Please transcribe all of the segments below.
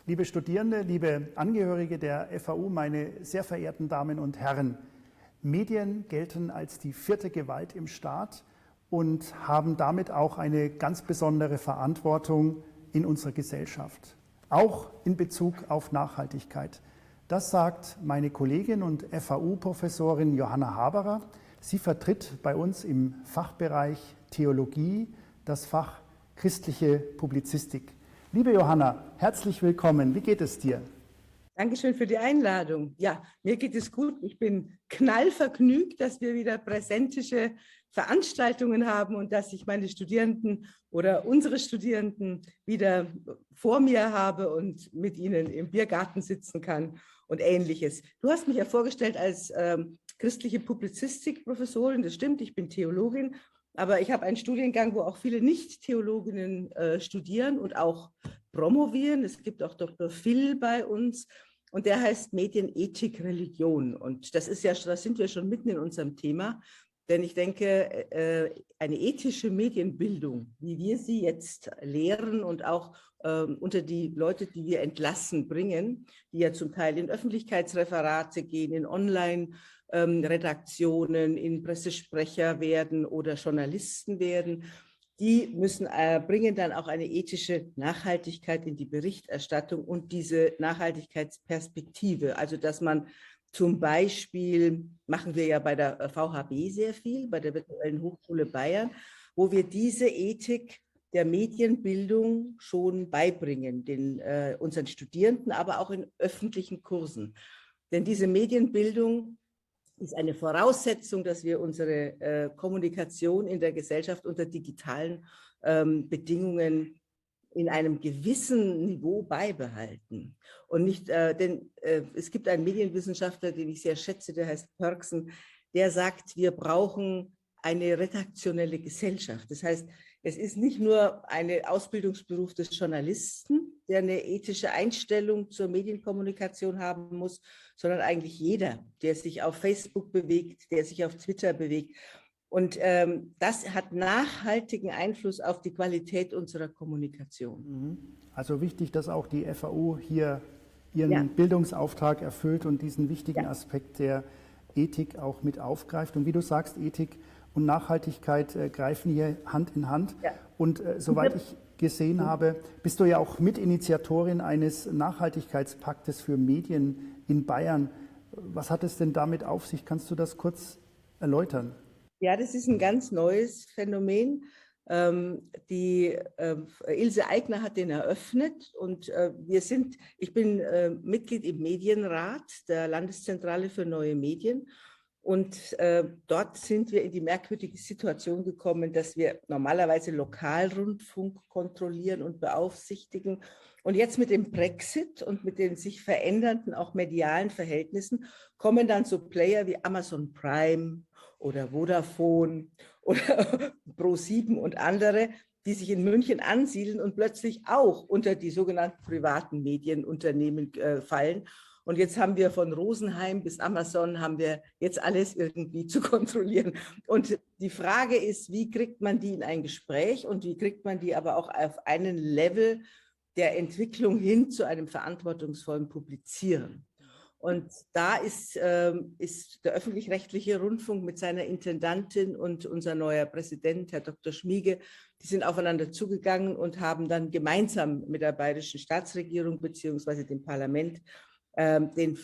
liebe Studierende, liebe Angehörige der FAU, meine sehr verehrten Damen und Herren. Medien gelten als die vierte Gewalt im Staat und haben damit auch eine ganz besondere Verantwortung in unserer Gesellschaft, auch in Bezug auf Nachhaltigkeit. Das sagt meine Kollegin und FAU-Professorin Johanna Haberer. Sie vertritt bei uns im Fachbereich Theologie das Fach christliche Publizistik. Liebe Johanna, herzlich willkommen. Wie geht es dir? Dankeschön für die Einladung. Ja, mir geht es gut. Ich bin knallvergnügt, dass wir wieder präsentische Veranstaltungen haben und dass ich meine Studierenden oder unsere Studierenden wieder vor mir habe und mit ihnen im Biergarten sitzen kann und Ähnliches. Du hast mich ja vorgestellt als christliche Publizistik-Professorin. Das stimmt, ich bin Theologin. Aber ich habe einen Studiengang, wo auch viele Nicht-Theologinnen studieren und auch promovieren. Es gibt auch Dr. Phil bei uns und der heißt Medienethik, Religion. Und das ist ja, da sind wir schon mitten in unserem Thema, denn ich denke, eine ethische Medienbildung, wie wir sie jetzt lehren und auch unter die Leute, die wir entlassen, bringen, die ja zum Teil in Öffentlichkeitsreferate gehen, in Online-Redaktionen, in Pressesprecher werden oder Journalisten werden, die bringen dann auch eine ethische Nachhaltigkeit in die Berichterstattung und diese Nachhaltigkeitsperspektive. Also dass man zum Beispiel, machen wir ja bei der VHB sehr viel, bei der Virtuellen Hochschule Bayern, wo wir diese Ethik der Medienbildung schon beibringen, unseren Studierenden, aber auch in öffentlichen Kursen. Denn diese Medienbildung ist eine Voraussetzung, dass wir unsere Kommunikation in der Gesellschaft unter digitalen Bedingungen in einem gewissen Niveau beibehalten. Und nicht, denn es gibt einen Medienwissenschaftler, den ich sehr schätze, der heißt Pörksen, der sagt, wir brauchen eine redaktionelle Gesellschaft. Das heißt, es ist nicht nur ein Ausbildungsberuf des Journalisten, der eine ethische Einstellung zur Medienkommunikation haben muss, sondern eigentlich jeder, der sich auf Facebook bewegt, der sich auf Twitter bewegt. Und das hat nachhaltigen Einfluss auf die Qualität unserer Kommunikation. Also wichtig, dass auch die FAU hier ihren Bildungsauftrag erfüllt und diesen wichtigen Aspekt der Ethik auch mit aufgreift. Und wie du sagst, Ethik und Nachhaltigkeit greifen hier Hand in Hand. Ja. Und soweit ich gesehen habe, bist du ja auch Mitinitiatorin eines Nachhaltigkeitspaktes für Medien in Bayern. Was hat es denn damit auf sich? Kannst du das kurz erläutern? Ja, das ist ein ganz neues Phänomen. Ilse Aigner hat den eröffnet und ich bin Mitglied im Medienrat der Landeszentrale für neue Medien. Und dort sind wir in die merkwürdige Situation gekommen, dass wir normalerweise Lokalrundfunk kontrollieren und beaufsichtigen. Und jetzt mit dem Brexit und mit den sich verändernden, auch medialen Verhältnissen, kommen dann so Player wie Amazon Prime oder Vodafone oder Pro7 und andere, die sich in München ansiedeln und plötzlich auch unter die sogenannten privaten Medienunternehmen fallen. Und jetzt haben wir von Rosenheim bis Amazon haben wir jetzt alles irgendwie zu kontrollieren. Und die Frage ist, wie kriegt man die in ein Gespräch und wie kriegt man die aber auch auf einen Level der Entwicklung hin zu einem verantwortungsvollen Publizieren? Und da ist der öffentlich-rechtliche Rundfunk mit seiner Intendantin und unser neuer Präsident, Herr Dr. Schmiege, die sind aufeinander zugegangen und haben dann gemeinsam mit der bayerischen Staatsregierung beziehungsweise dem Parlament den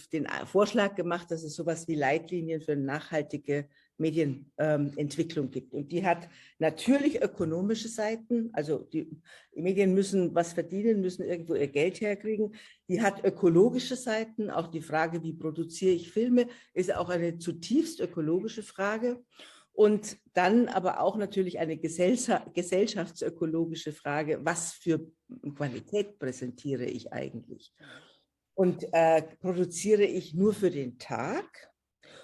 Vorschlag gemacht, dass es sowas wie Leitlinien für eine nachhaltige Medienentwicklung gibt. Und die hat natürlich ökonomische Seiten, also die Medien müssen was verdienen, müssen irgendwo ihr Geld herkriegen. Die hat ökologische Seiten, auch die Frage, wie produziere ich Filme, ist auch eine zutiefst ökologische Frage. Und dann aber auch natürlich eine gesellschaftsökologische Frage, was für Qualität präsentiere ich eigentlich? Und produziere ich nur für den Tag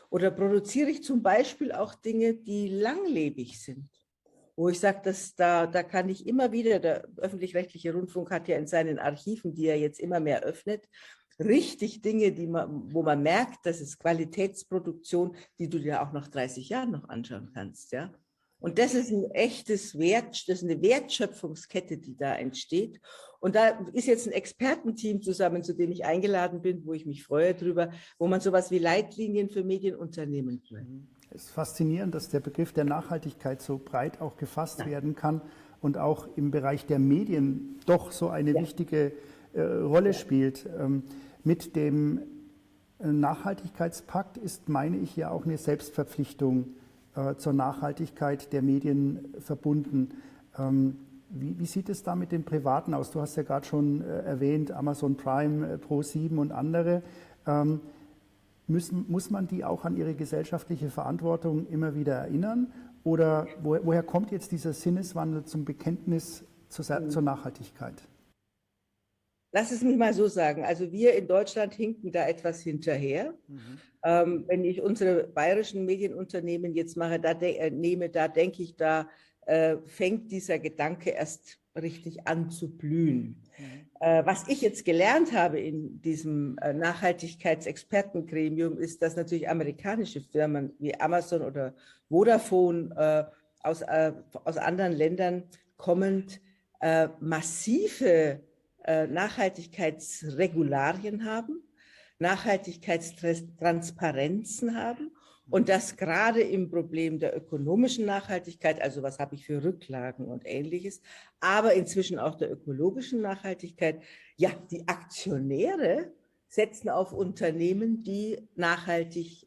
oder produziere ich zum Beispiel auch Dinge, die langlebig sind? Wo ich sage, da kann ich immer wieder, der öffentlich-rechtliche Rundfunk hat ja in seinen Archiven, die er jetzt immer mehr öffnet, richtig Dinge, wo man merkt, das ist Qualitätsproduktion, die du dir auch nach 30 Jahren noch anschauen kannst. Ja? Und das ist ein echtes Wert, das ist eine Wertschöpfungskette, die da entsteht. Und da ist jetzt ein Expertenteam zusammen, zu dem ich eingeladen bin, wo ich mich freue drüber, wo man sowas wie Leitlinien für Medienunternehmen führt. Es ist faszinierend, dass der Begriff der Nachhaltigkeit so breit auch gefasst werden kann und auch im Bereich der Medien doch so eine wichtige Rolle spielt. Mit dem Nachhaltigkeitspakt ist, meine ich, ja auch eine Selbstverpflichtung zur Nachhaltigkeit der Medien verbunden. Wie sieht es da mit den Privaten aus? Du hast ja gerade schon erwähnt, Amazon Prime, Pro7 und andere. Muss man die auch an ihre gesellschaftliche Verantwortung immer wieder erinnern? Oder woher kommt jetzt dieser Sinneswandel zum Bekenntnis zur Nachhaltigkeit? Lass es mich mal so sagen. Also wir in Deutschland hinken da etwas hinterher. Wenn ich unsere bayerischen Medienunternehmen jetzt nehme, da denke ich, da fängt dieser Gedanke erst richtig an zu blühen. Was ich jetzt gelernt habe in diesem Nachhaltigkeitsexpertengremium ist, dass natürlich amerikanische Firmen wie Amazon oder Vodafone aus anderen Ländern kommend massive Nachhaltigkeitsregularien haben, Nachhaltigkeitstransparenzen haben und das gerade im Problem der ökonomischen Nachhaltigkeit, also was habe ich für Rücklagen und Ähnliches, aber inzwischen auch der ökologischen Nachhaltigkeit, ja, die Aktionäre setzen auf Unternehmen, die nachhaltig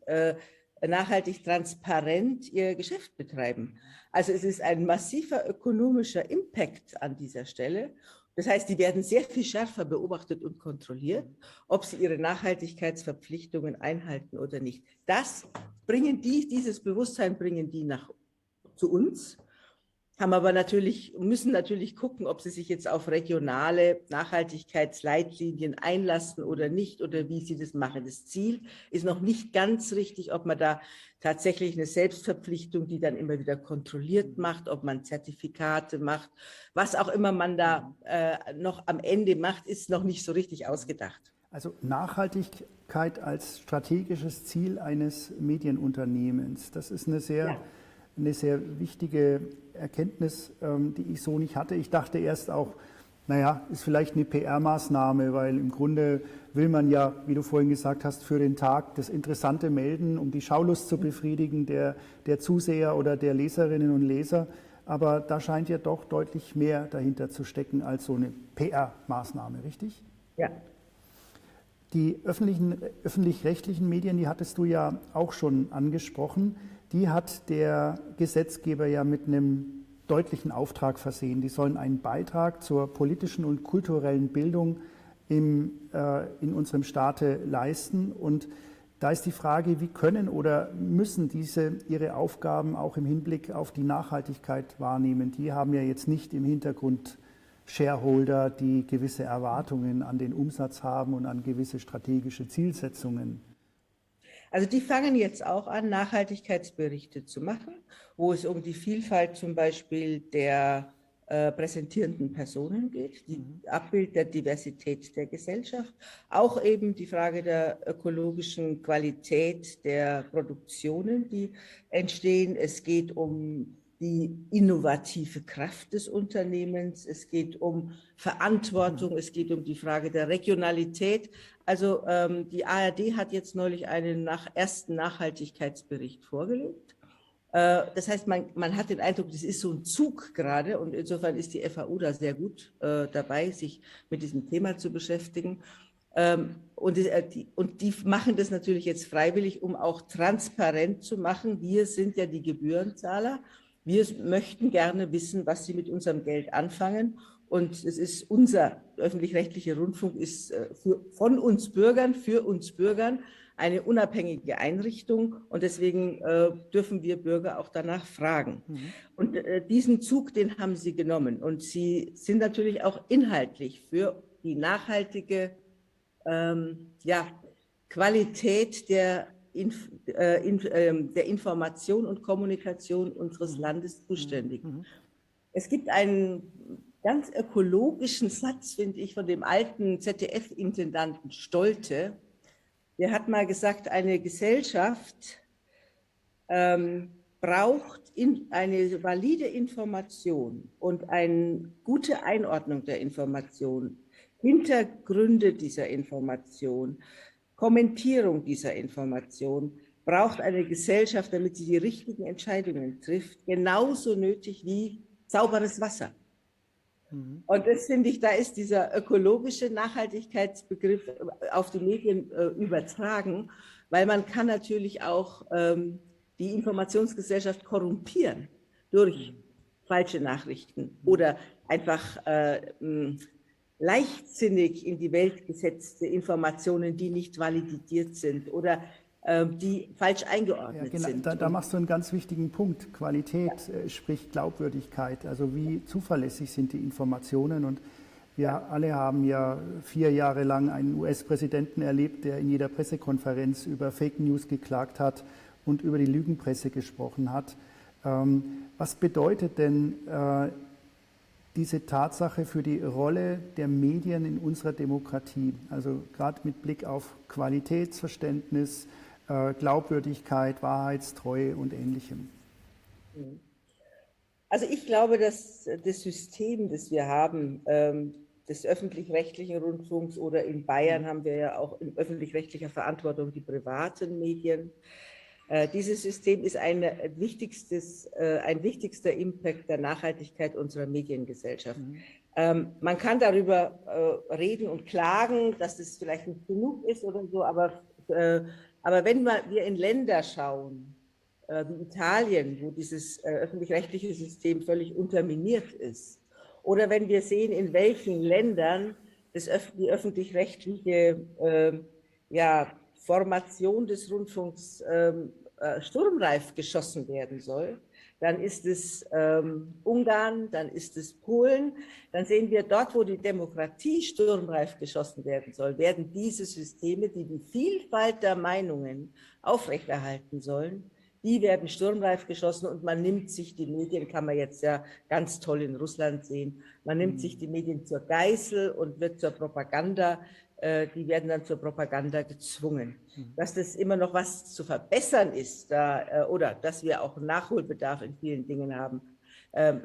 transparent ihr Geschäft betreiben. Also es ist ein massiver ökonomischer Impact an dieser Stelle. Das heißt, die werden sehr viel schärfer beobachtet und kontrolliert, ob sie ihre Nachhaltigkeitsverpflichtungen einhalten oder nicht. Dieses Bewusstsein bringen die zu uns, müssen natürlich gucken, ob sie sich jetzt auf regionale Nachhaltigkeitsleitlinien einlassen oder nicht oder wie sie das machen. Das Ziel ist noch nicht ganz richtig, ob man da tatsächlich eine Selbstverpflichtung, die dann immer wieder kontrolliert macht, ob man Zertifikate macht, was auch immer man da noch am Ende macht, ist noch nicht so richtig ausgedacht. Also Nachhaltigkeit als strategisches Ziel eines Medienunternehmens, das ist eine sehr wichtige Erkenntnis, die ich so nicht hatte. Ich dachte erst auch, naja, ist vielleicht eine PR-Maßnahme, weil im Grunde will man ja, wie du vorhin gesagt hast, für den Tag das Interessante melden, um die Schaulust zu befriedigen der Zuseher oder der Leserinnen und Leser. Aber da scheint ja doch deutlich mehr dahinter zu stecken als so eine PR-Maßnahme, richtig? Ja. Die öffentlich-rechtlichen Medien, die hattest du ja auch schon angesprochen, die hat der Gesetzgeber ja mit einem deutlichen Auftrag versehen. Die sollen einen Beitrag zur politischen und kulturellen Bildung in unserem Staate leisten. Und da ist die Frage, wie können oder müssen diese ihre Aufgaben auch im Hinblick auf die Nachhaltigkeit wahrnehmen? Die haben ja jetzt nicht im Hintergrund Shareholder, die gewisse Erwartungen an den Umsatz haben und an gewisse strategische Zielsetzungen. Also die fangen jetzt auch an, Nachhaltigkeitsberichte zu machen, wo es um die Vielfalt zum Beispiel der präsentierenden Personen geht, die Abbild der Diversität der Gesellschaft, auch eben die Frage der ökologischen Qualität der Produktionen, die entstehen. Es geht um die innovative Kraft des Unternehmens, es geht um Verantwortung, es geht um die Frage der Regionalität. Also die ARD hat jetzt neulich einen ersten Nachhaltigkeitsbericht vorgelegt. Das heißt, man hat den Eindruck, das ist so ein Zug gerade und insofern ist die FAU da sehr gut dabei, sich mit diesem Thema zu beschäftigen. Und die machen das natürlich jetzt freiwillig, um auch transparent zu machen. Wir sind ja die Gebührenzahler. Wir möchten gerne wissen, was sie mit unserem Geld anfangen. Und es ist unser öffentlich-rechtlicher Rundfunk ist von uns Bürgern, für uns Bürgern eine unabhängige Einrichtung. Und deswegen dürfen wir Bürger auch danach fragen. Und diesen Zug, den haben sie genommen. Und sie sind natürlich auch inhaltlich für die nachhaltige Qualität der Information und Kommunikation unseres Landes zuständig. Es gibt einen ganz ökologischen Satz, finde ich, von dem alten ZDF-Intendanten Der hat mal gesagt, eine Gesellschaft braucht eine valide Information und eine gute Einordnung der Information, Hintergründe dieser Information, Kommentierung dieser Information, braucht eine Gesellschaft, damit sie die richtigen Entscheidungen trifft, genauso nötig wie sauberes Wasser. Und das finde ich, da ist dieser ökologische Nachhaltigkeitsbegriff auf die Medien übertragen, weil man kann natürlich auch die Informationsgesellschaft korrumpieren durch falsche Nachrichten oder einfach leichtsinnig in die Welt gesetzte Informationen, die nicht validiert sind oder die falsch eingeordnet sind. Da machst du einen ganz wichtigen Punkt. Qualität spricht Glaubwürdigkeit. Also wie zuverlässig sind die Informationen? Und wir alle haben ja 4 Jahre lang einen US-Präsidenten erlebt, der in jeder Pressekonferenz über Fake News geklagt hat und über die Lügenpresse gesprochen hat. Was bedeutet denn diese Tatsache für die Rolle der Medien in unserer Demokratie? Also gerade mit Blick auf Qualitätsverständnis, Glaubwürdigkeit, Wahrheitstreue und Ähnlichem. Also ich glaube, dass das System, das wir haben, des öffentlich-rechtlichen Rundfunks oder in Bayern haben wir ja auch in öffentlich-rechtlicher Verantwortung die privaten Medien. Dieses System ist ein wichtigster Impact der Nachhaltigkeit unserer Mediengesellschaft. Man kann darüber reden und klagen, dass das vielleicht nicht genug ist oder so, aber wenn wir in Länder schauen, wie Italien, wo dieses öffentlich-rechtliche System völlig unterminiert ist, oder wenn wir sehen, in welchen Ländern die öffentlich-rechtliche Formation des Rundfunks sturmreif geschossen werden soll, dann ist es Ungarn, dann ist es Polen, dann sehen wir dort, wo die Demokratie sturmreif geschossen werden soll, werden diese Systeme, die die Vielfalt der Meinungen aufrechterhalten sollen, die werden sturmreif geschossen und man nimmt sich die Medien, kann man jetzt ja ganz toll in Russland sehen, man nimmt sich die Medien zur Geißel und wird zur Propaganda, die werden dann zur Propaganda gezwungen. Dass das immer noch was zu verbessern ist oder dass wir auch Nachholbedarf in vielen Dingen haben,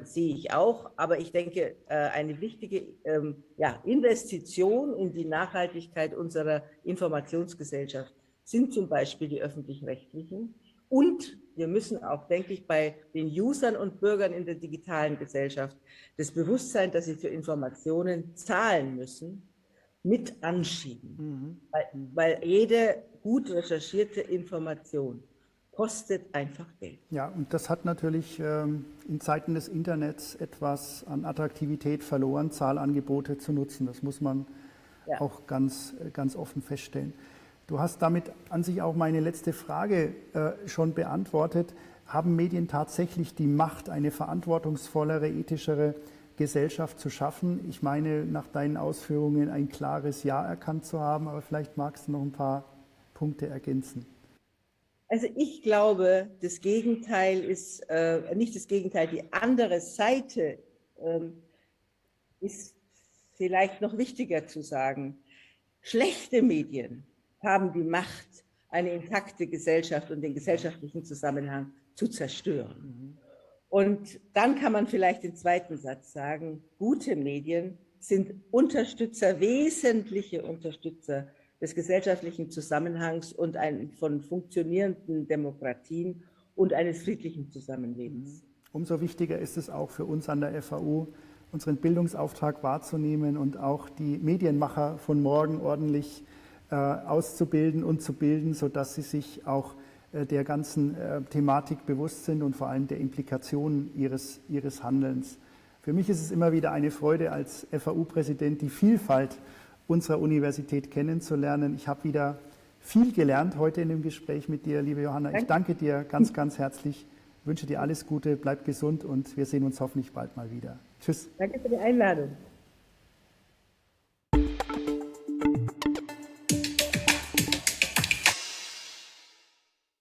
sehe ich auch. Aber ich denke, eine wichtige Investition in die Nachhaltigkeit unserer Informationsgesellschaft sind zum Beispiel die öffentlich-rechtlichen. Und wir müssen auch, denke ich, bei den Usern und Bürgern in der digitalen Gesellschaft das Bewusstsein, dass sie für Informationen zahlen müssen, mit anschieben. Weil jede gut recherchierte Information kostet einfach Geld. Ja, und das hat natürlich in Zeiten des Internets etwas an Attraktivität verloren, Zahlangebote zu nutzen. Das muss man auch ganz offen feststellen. Du hast damit an sich auch meine letzte Frage schon beantwortet. Haben Medien tatsächlich die Macht, eine verantwortungsvollere, ethischere Gesellschaft zu schaffen? Ich meine, nach deinen Ausführungen ein klares Ja erkannt zu haben, aber vielleicht magst du noch ein paar Punkte ergänzen. Also ich glaube, das Gegenteil ist, nicht das Gegenteil, die andere Seite ist vielleicht noch wichtiger zu sagen. Schlechte Medien haben die Macht, eine intakte Gesellschaft und den gesellschaftlichen Zusammenhang zu zerstören. Und dann kann man vielleicht den zweiten Satz sagen, gute Medien sind Unterstützer, wesentliche Unterstützer des gesellschaftlichen Zusammenhangs und von funktionierenden Demokratien und eines friedlichen Zusammenlebens. Umso wichtiger ist es auch für uns an der FAU, unseren Bildungsauftrag wahrzunehmen und auch die Medienmacher von morgen ordentlich auszubilden und zu bilden, sodass sie sich auch der ganzen Thematik bewusst sind und vor allem der Implikationen ihres Handelns. Für mich ist es immer wieder eine Freude, als FAU-Präsident die Vielfalt unserer Universität kennenzulernen. Ich habe wieder viel gelernt heute in dem Gespräch mit dir, liebe Johanna. Ich danke dir ganz, ganz herzlich, wünsche dir alles Gute, bleib gesund und wir sehen uns hoffentlich bald mal wieder. Tschüss. Danke für die Einladung.